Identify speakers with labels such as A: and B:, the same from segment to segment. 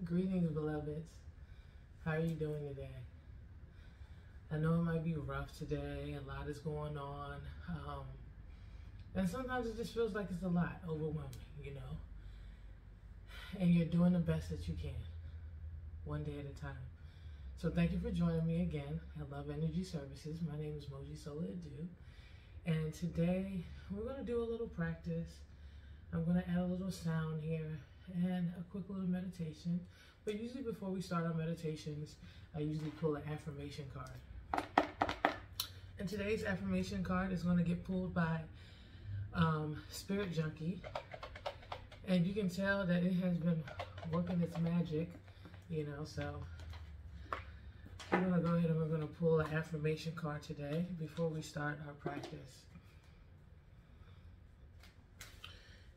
A: Greetings, beloveds. How are you doing today? I know it might be rough today. A lot is going on. And sometimes it just feels like it's a lot, overwhelming, And you're doing the best that you can, one day at a time. So thank you for joining me again at Love Energy Services. My name is Moji Sola Adu. And today we're going to do a little practice. I'm going to add a little sound here and a quick little meditation. But usually before we start our meditations, I usually pull an affirmation card. And today's affirmation card is going to get pulled by Spirit Junkie. And you can tell that it has been working its magic, so we're going to go ahead and we're going to pull an affirmation card today before we start our practice.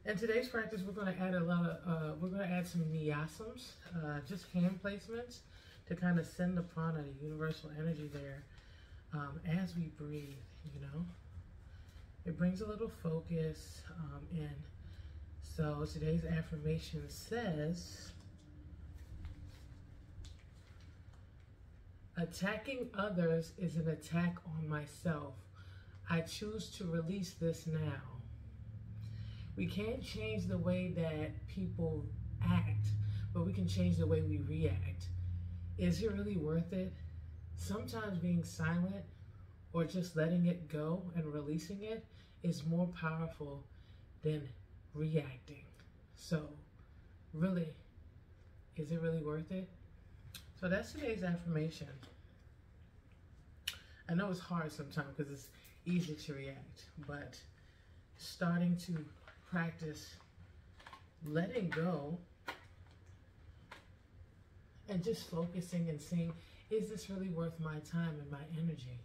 A: In today's practice, we're going to add some niyasams, just hand placements to kind of send the prana, the universal energy there as we breathe, It brings a little focus in. So today's affirmation says, attacking others is an attack on myself. I choose to release this now. We can't change the way that people act, but we can change the way we react. Is it really worth it? Sometimes being silent or just letting it go and releasing it is more powerful than reacting. So, really, is it really worth it? So that's today's affirmation. I know it's hard sometimes because it's easy to react, but starting to practice letting go and just focusing and seeing, is this really worth my time and my energy?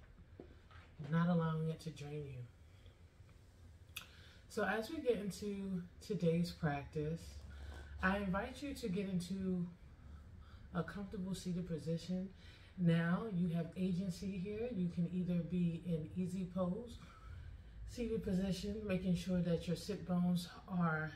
A: Not allowing it to drain you. So as we get into today's practice, I invite you to get into a comfortable seated position. Now you have agency here. You can either be in easy pose, seated position, making sure that your sit bones are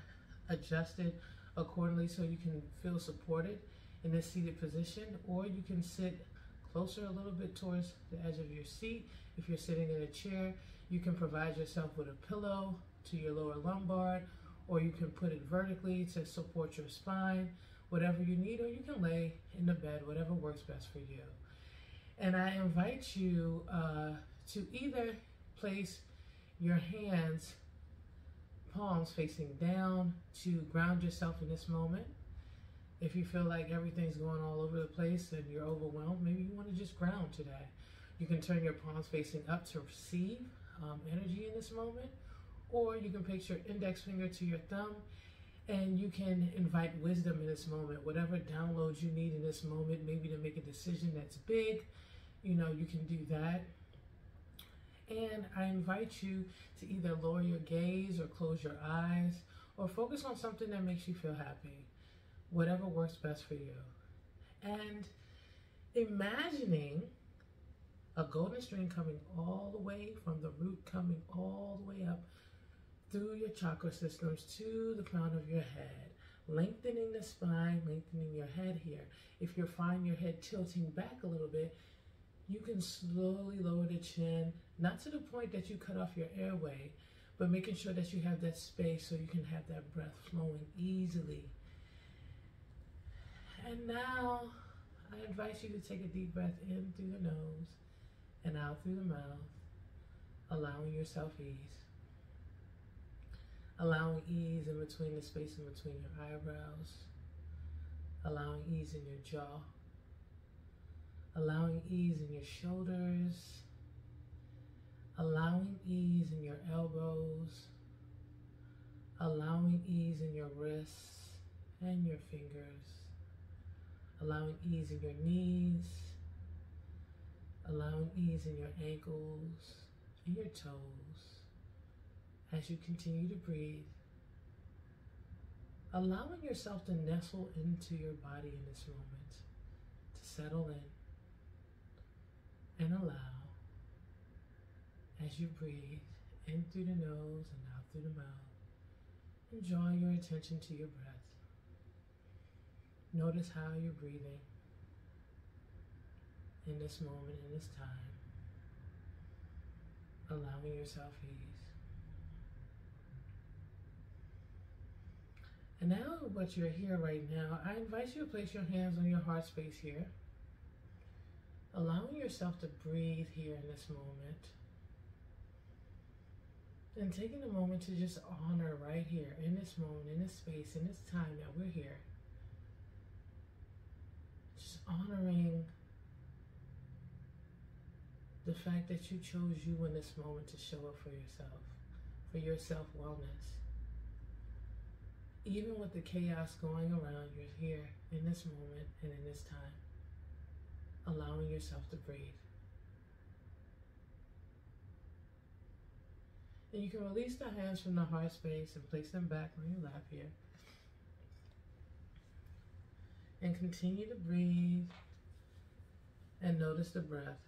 A: adjusted accordingly so you can feel supported in this seated position, or you can sit closer a little bit towards the edge of your seat. If you're sitting in a chair, you can provide yourself with a pillow to your lower lumbar, or you can put it vertically to support your spine, whatever you need, or you can lay in the bed, whatever works best for you. And I invite you to either place your hands, palms facing down, to ground yourself in this moment. If you feel like everything's going all over the place and you're overwhelmed, maybe you want to just ground today. You can turn your palms facing up to receive energy in this moment, or you can place your index finger to your thumb and you can invite wisdom in this moment. Whatever downloads you need in this moment, maybe to make a decision that's big, you can do that. And I invite you to either lower your gaze or close your eyes or focus on something that makes you feel happy, whatever works best for you. And imagining a golden string coming all the way from the root, coming all the way up through your chakra systems to the crown of your head, lengthening the spine, lengthening your head here. If you find your head tilting back a little bit, you can slowly lower the chin, not to the point that you cut off your airway, but making sure that you have that space so you can have that breath flowing easily. And now I invite you to take a deep breath in through the nose and out through the mouth, allowing yourself ease. Allowing ease in between the space in between your eyebrows, allowing ease in your jaw, allowing ease in your shoulders, allowing ease in your elbows, allowing ease in your wrists and your fingers, allowing ease in your knees, allowing ease in your ankles and your toes. As you continue to breathe, allowing yourself to nestle into your body in this moment, to settle in and allow, as you breathe in through the nose and out through the mouth, and draw your attention to your breath. Notice how you're breathing in this moment, in this time, allowing yourself ease. And now what you're here right now, I invite you to place your hands on your heart space here, allowing yourself to breathe here in this moment. And taking a moment to just honor right here, in this moment, in this space, in this time that we're here. Just honoring the fact that you chose you in this moment to show up for your self-wellness. Even with the chaos going around, you're here in this moment and in this time, allowing yourself to breathe. And you can release the hands from the heart space and place them back on your lap here. And continue to breathe and notice the breath.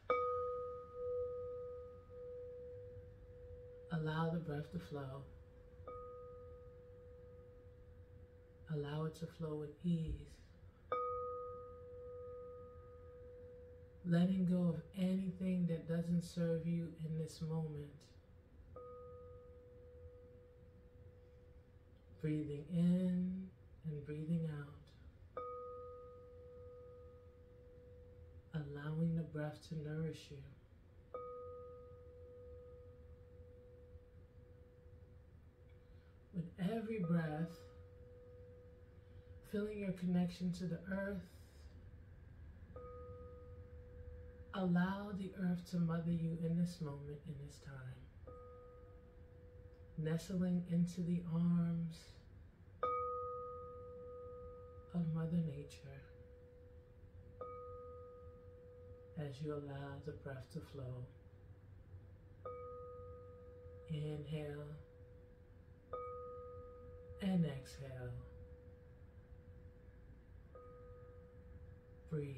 A: Allow the breath to flow. Allow it to flow with ease. Letting go of anything that doesn't serve you in this moment. Breathing in and breathing out. Allowing the breath to nourish you. With every breath, feeling your connection to the earth. Allow the earth to mother you in this moment, in this time. Nestling into the arms of Mother Nature as you allow the breath to flow. Inhale and exhale. Breathe.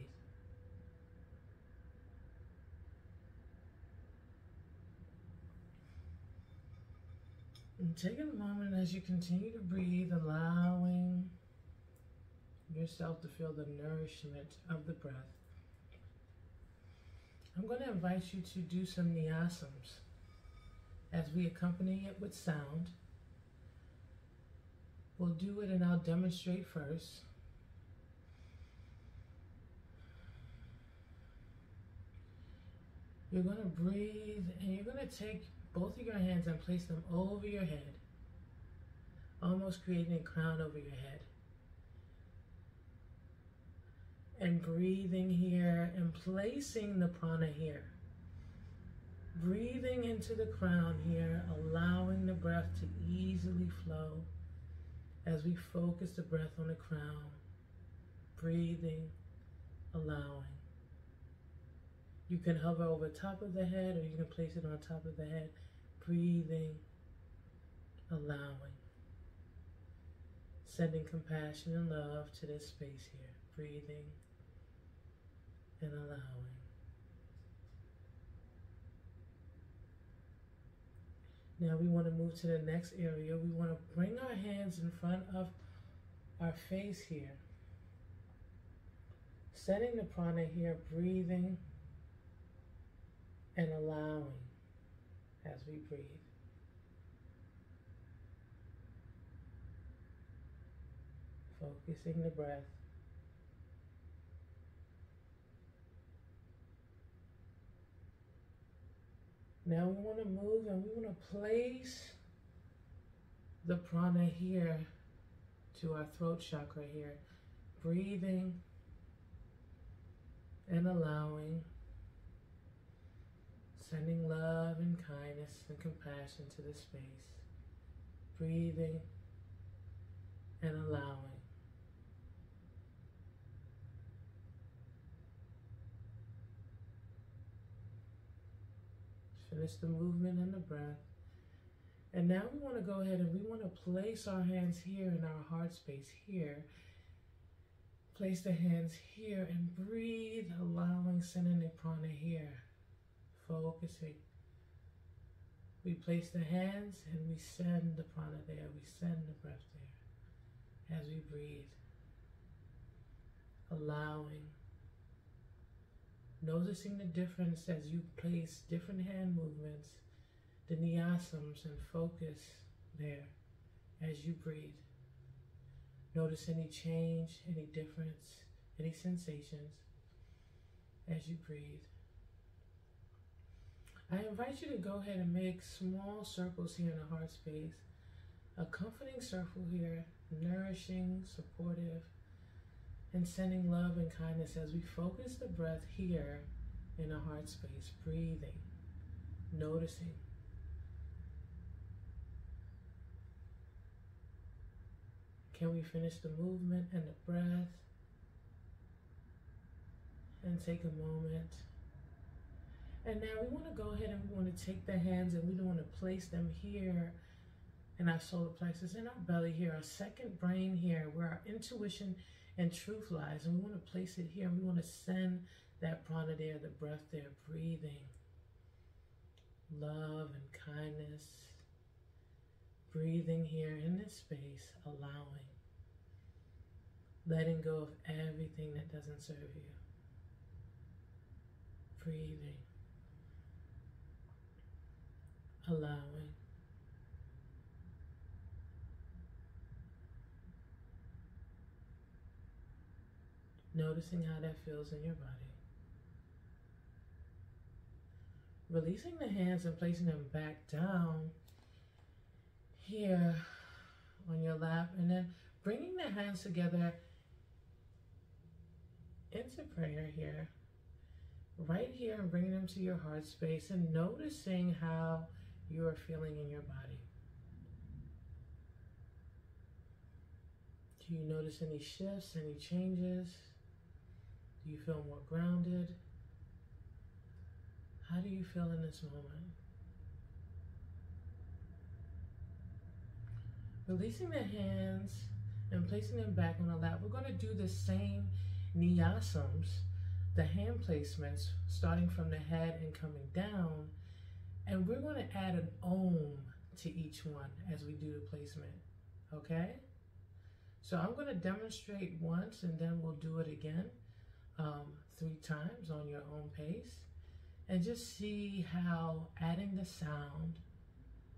A: And take a moment as you continue to breathe, allowing yourself to feel the nourishment of the breath. I'm going to invite you to do some nyasams as we accompany it with sound. We'll do it and I'll demonstrate first. You're going to breathe and you're going to take both of your hands and place them over your head, almost creating a crown over your head. And breathing here and placing the prana here. Breathing into the crown here, allowing the breath to easily flow as we focus the breath on the crown. Breathing, allowing. You can hover over top of the head or you can place it on top of the head. Breathing, allowing. Sending compassion and love to this space here. Breathing and allowing. Now we want to move to the next area. We want to bring our hands in front of our face here. Setting the prana here, breathing and allowing as we breathe. Focusing the breath. Now we want to move and we want to place the prana here to our throat chakra here. Breathing and allowing. Sending love and kindness and compassion to the space. Breathing and allowing. Finish the movement and the breath. And now we want to go ahead and we want to place our hands here in our heart space here. Place the hands here and breathe, allowing, sending the prana here. Focusing. We place the hands and we send the prana there. We send the breath there as we breathe. allowing, noticing the difference as you place different hand movements, the nyasams, and focus there as you breathe. Notice any change, any difference, any sensations as you breathe. I invite you to go ahead and make small circles here in the heart space. A comforting circle here, nourishing, supportive, and sending love and kindness as we focus the breath here in the heart space, breathing, noticing. Can we finish the movement and the breath? And take a moment. And now we want to go ahead and we want to take the hands and we want to place them here in our solar plexus, in our belly here, our second brain here, where our intuition and truth lies. And we want to place it here and we want to send that prana there, the breath there, breathing love and kindness, breathing here in this space, allowing, letting go of everything that doesn't serve you. Breathing, allowing, noticing how that feels in your body. Releasing the hands and placing them back down here on your lap, and then bringing the hands together into prayer here, right here, and bringing them to your heart space and noticing how you are feeling in your body. Do you notice any shifts, any changes? Do you feel more grounded? How do you feel in this moment? Releasing the hands and placing them back on the lap, we're going to do the same nyasams, the hand placements, starting from the head and coming down. And we're going to add an om to each one as we do the placement, okay? So I'm going to demonstrate once and then we'll do it again 3 times on your own pace. And just see how adding the sound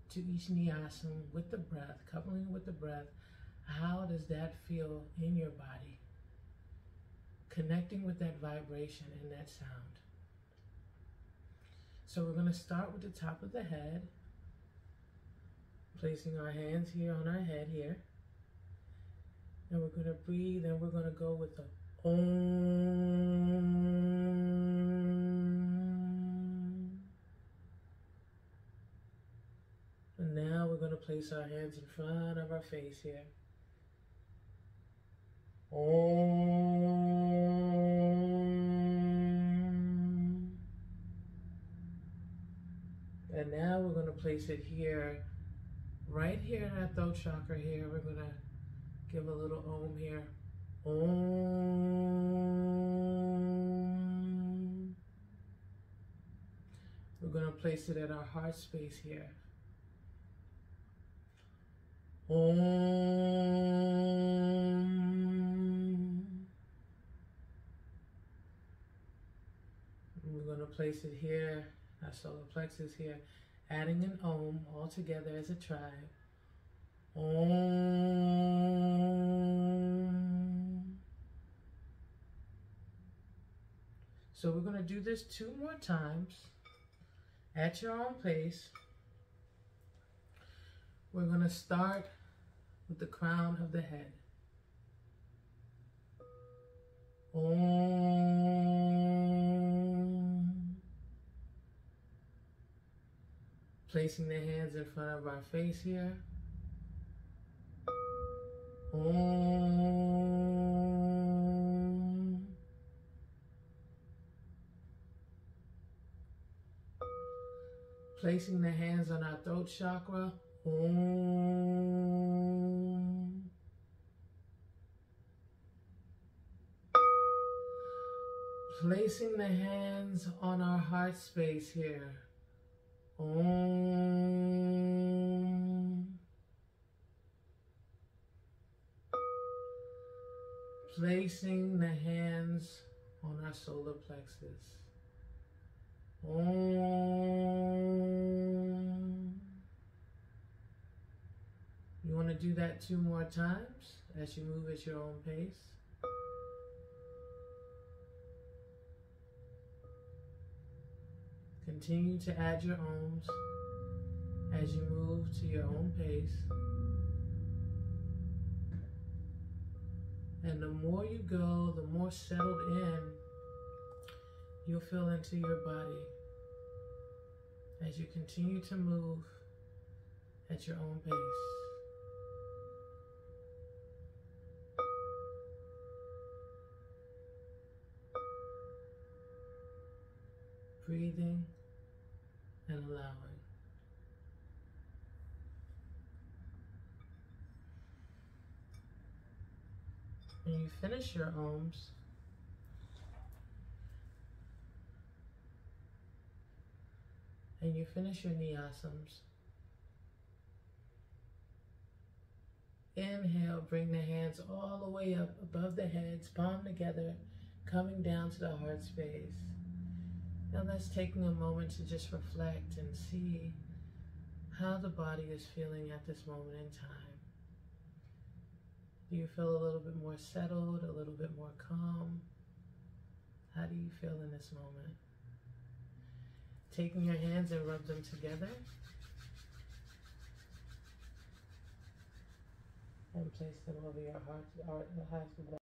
A: to each nyasam with the breath, coupling with the breath, how does that feel in your body? Connecting with that vibration and that sound. So we're going to start with the top of the head, placing our hands here on our head here. And we're going to breathe and we're going to go with the Om. And now we're going to place our hands in front of our face here. Om. And now we're going to place it here, right here in our throat chakra here. We're going to give a little Om here. Om. We're going to place it at our heart space here. Om. We're going to place it here, our solar plexus here, adding an Om all together as a tribe. Om. So we're going to do this 2 more times at your own pace. We're going to start with the crown of the head. Om. Placing the hands in front of our face here. Om. Placing the hands on our throat chakra. Om. Placing the hands on our heart space here. Om. Placing the hands on our solar plexus. Om. You want to do that 2 more times as you move at your own pace. Continue to add your ohms as you move to your own pace. And the more you go, the more settled in you'll feel into your body as you continue to move at your own pace. Breathing and allowing. When you finish your ohms, and you finish your niyasams, inhale, bring the hands all the way up above the heads, palm together, coming down to the heart space. Now that's taking a moment to just reflect and see how the body is feeling at this moment in time. Do you feel a little bit more settled, a little bit more calm? How do you feel in this moment? Taking your hands and rub them together. And place them over your heart, the highest of